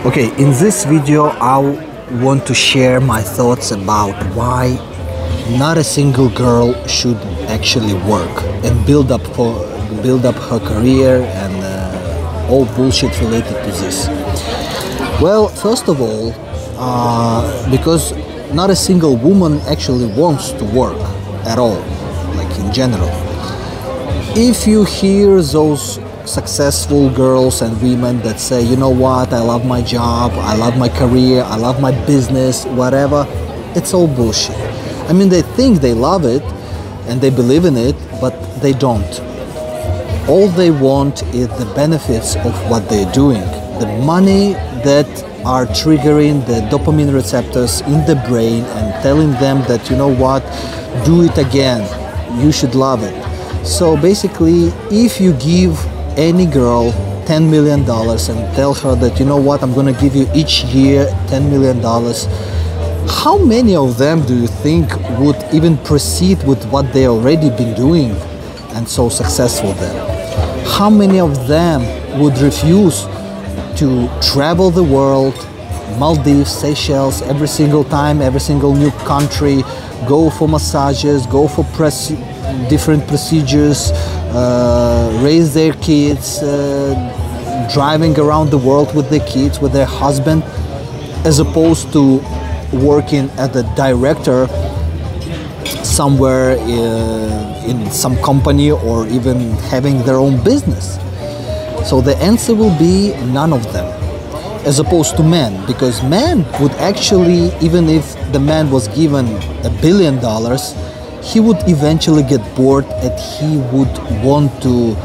Okay, in this video I want to share my thoughts about why not a single girl should actually work and build up her career and all bullshit related to this. Well, first of all, because not a single woman actually wants to work at all, like in general. If you hear those successful girls and women that say, you know what, I love my job, I love my career, I love my business, whatever, it's all bullshit. I mean, they think they love it and they believe in it, but they don't. All they want is the benefits of what they're doing, the money that are triggering the dopamine receptors in the brain and telling them that, you know what, do it again, you should love it. So basically, if you give any girl $10 million and tell her that, you know what, I'm gonna give you each year $10 million, how many of them do you think would even proceed with what they already been doing and so successful there? How many of them would refuse to travel the world, Maldives, Seychelles, every single time, every single new country, go for massages, go for different procedures, raise their kids, driving around the world with their kids, with their husband, as opposed to working as a director somewhere in some company or even having their own business? So the answer will be none of them, as opposed to men, because men would actually, even if the man was given $1 billion, he would eventually get bored and he would want to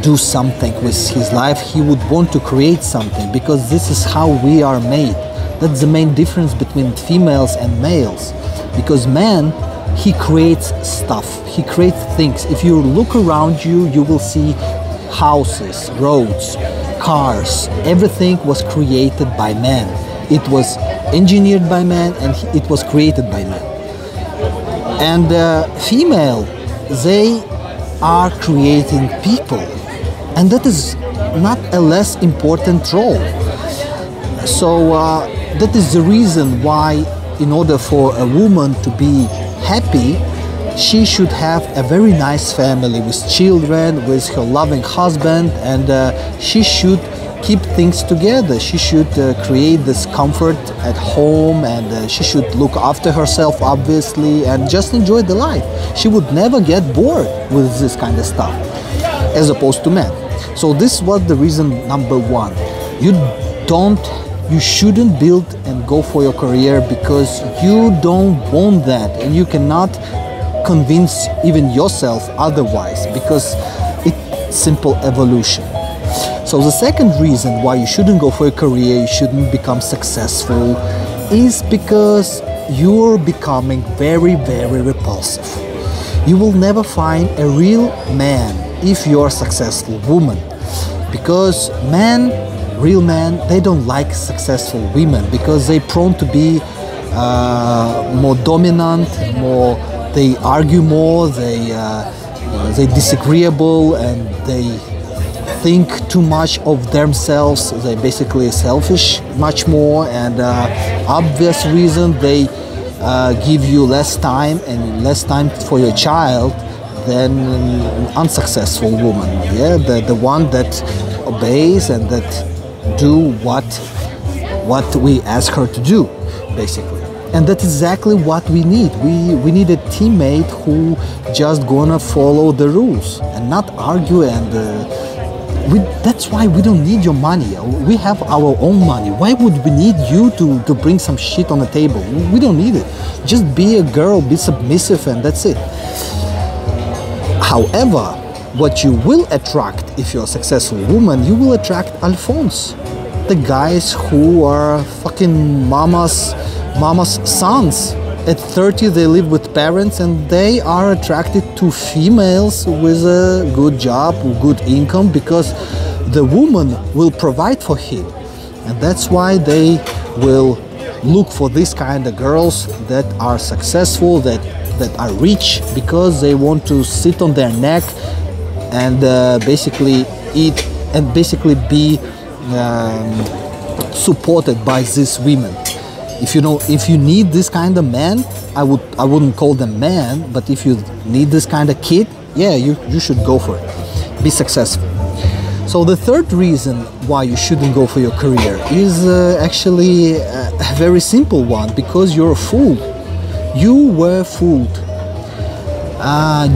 do something with his life. He would want to create something, because this is how we are made. That's the main difference between females and males, because man, he creates stuff, he creates things. If you look around you, you will see houses, roads, cars, everything was created by man. It was engineered by man and it was created by man. And female, they are creating people, and that is not a less important role. So that is the reason why, in order for a woman to be happy, she should have a very nice family with children, with her loving husband, and she should keep things together. She should create this comfort at home, and she should look after herself, obviously, and just enjoy the life. She would never get bored with this kind of stuff, as opposed to men. So this was the reason number one. You shouldn't build and go for your career because you don't want that, and you cannot convince even yourself otherwise, because it's simple evolution. So the second reason why you shouldn't go for a career, you shouldn't become successful, is because you're becoming very, very repulsive. You will never find a real man if you're a successful woman, because real men, they don't like successful women because they're prone to be more dominant, they argue more, they're disagreeable, and they think too much of themselves. They're basically selfish much more, and obvious reason, they give you less time and less time for your child than an unsuccessful woman. Yeah, the one that obeys and that do what we ask her to do, basically. And that's exactly what we need. We need a teammate who just gonna follow the rules and not argue. And that's why we don't need your money. We have our own money. Why would we need you to bring some shit on the table? We don't need it. Just be a girl, be submissive, and that's it. However, what you will attract if you're a successful woman, you will attract alphons, the guys who are fucking mama's sons. At 30 they live with parents and they are attracted to females with a good job, good income, because the woman will provide for him. And that's why they will look for this kind of girls that are successful, that are rich, because they want to sit on their neck and basically eat and basically be supported by these women. If you need this kind of man, I wouldn't call them man, but if you need this kind of kid, yeah, you should go for it. Be successful. So the third reason why you shouldn't go for your career is actually a very simple one, because you're a fool. You were fooled.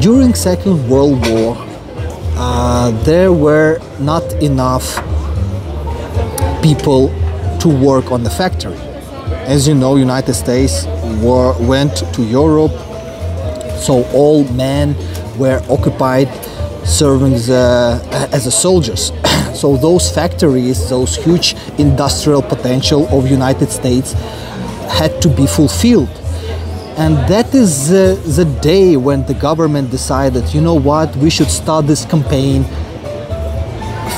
During Second World War, there were not enough people to work on the factory. As you know, United States went to Europe, so all men were occupied serving as a soldiers. So those factories, those huge industrial potential of United States had to be fulfilled. And that is the day when the government decided, you know what, we should start this campaign.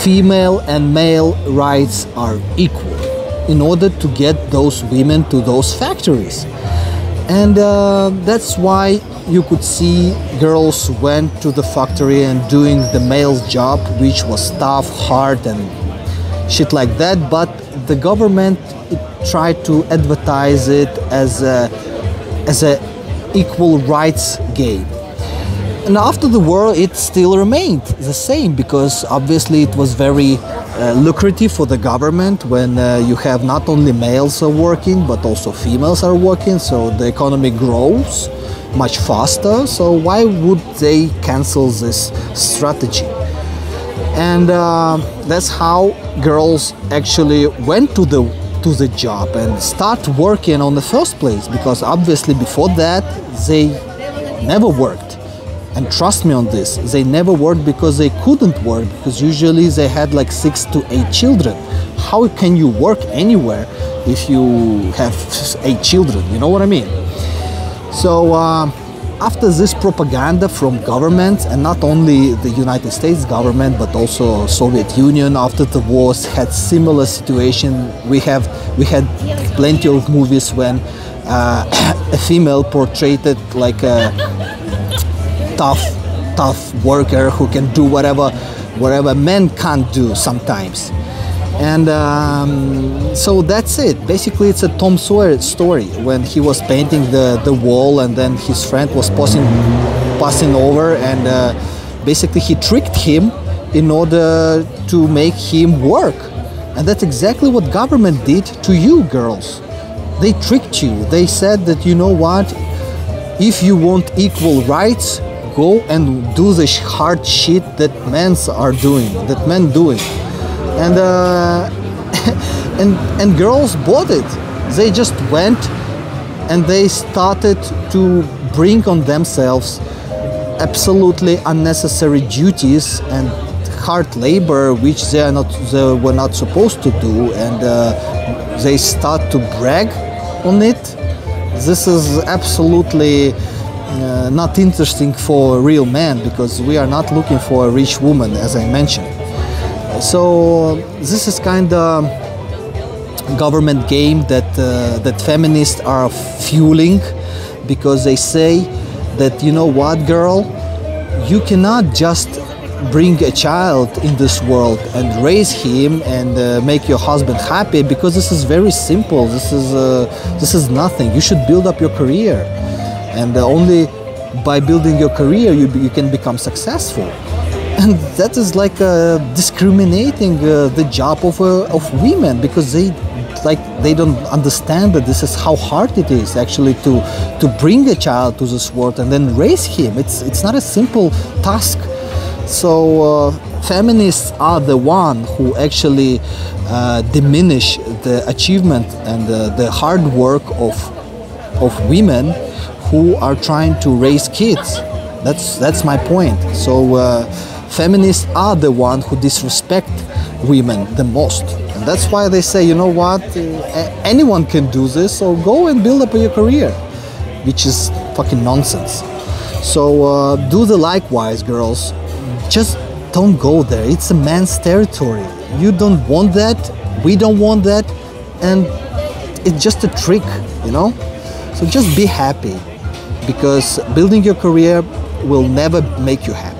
Female and male rights are equal, in order to get those women to those factories. And that's why you could see girls went to the factory and doing the male's job, which was tough, hard and shit like that. But the government tried to advertise it as a equal rights game. And after the war, it still remained the same, because obviously it was very lucrative for the government when you have not only males are working, but also females are working, so the economy grows much faster. So why would they cancel this strategy? And that's how girls actually went to the job and start working on the first place, because obviously before that they never worked. And trust me on this, they never worked because they couldn't work, because usually they had like 6 to 8 children. How can you work anywhere if you have 8 children? You know what I mean? So after this propaganda from governments, and not only the United States government, but also Soviet Union after the wars had similar situation. We had plenty of movies when a female portrayed like a tough worker who can do whatever men can't do sometimes. And so that's it. Basically, it's a Tom Sauer story, when he was painting the wall and then his friend was passing over, and basically he tricked him in order to make him work. And that's exactly what government did to you girls. They tricked you. They said that, you know what, if you want equal rights, go and do the hard shit that men doing. And and girls bought it. They just went and they started to bring on themselves absolutely unnecessary duties and hard labor, which they were not supposed to do, and they start to brag on it. This is absolutely not interesting for a real man, because we are not looking for a rich woman, as I mentioned. So this is kind of government game that feminists are fueling, because they say that, you know what, girl, you cannot just bring a child in this world and raise him and make your husband happy, because this is very simple. This is nothing. You should build up your career, and only by building your career you can become successful. And that is like discriminating the job of women, because they don't understand that this is how hard it is actually to bring a child to this world and then raise him. It's not a simple task. So feminists are the one who actually diminish the achievement and the hard work of women who are trying to raise kids. That's my point. So feminists are the one who disrespect women the most, and that's why they say, you know what, anyone can do this, so go and build up your career, which is fucking nonsense. So do the likewise, girls. Just don't go there. It's a man's territory. You don't want that, we don't want that, and it's just a trick, you know. So just be happy, because building your career will never make you happy.